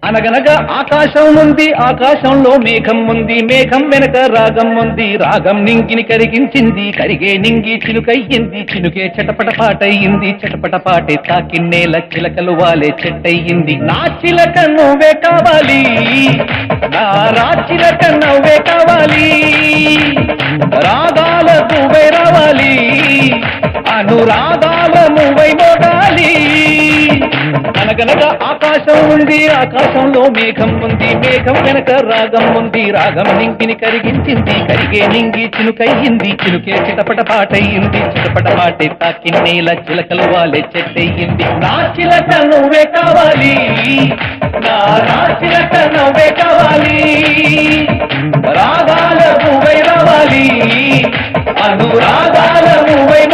అనగనగా ఆకాశం ఉంది, ఆకాశంలో మేఘం ఉంది, మేఘం వెనక రాగం ఉంది, రాగం నింగిని కరిగించింది, కరిగే నింగి చిలుకయ్యింది, చిలుకే చటపట పాటయ్యింది, చటపట పాటే తాకిన్నేల చిలకలు వాలే చెట్టయ్యింది. నా చిలక నువ్వే కావాలి, నా రాచిలక నువ్వే కావాలి, రాగాల నువ్వై రావాలి, అనురాగాల నువ్వై మోగాలి. అనగనగా ఆకాశం ఉంది, ఆకాశంలో మేఘం ఉంది, మేఘం వెనక రాగం ఉంది, రాగం నింగిని కరిగించింది, కరిగే నింగి చిలుకయ్యింది, చిలుకే చిటపట పాటయ్యింది, చిటపట పాటే తాకిన్నేల చిలకలు వాలే చెట్టయ్యింది. నా చిలక నువ్వే కావాలి, నా చిలక నువ్వే కావాలి, రాగాల నువ్వై రావాలి, అనురాగాల నువ్వై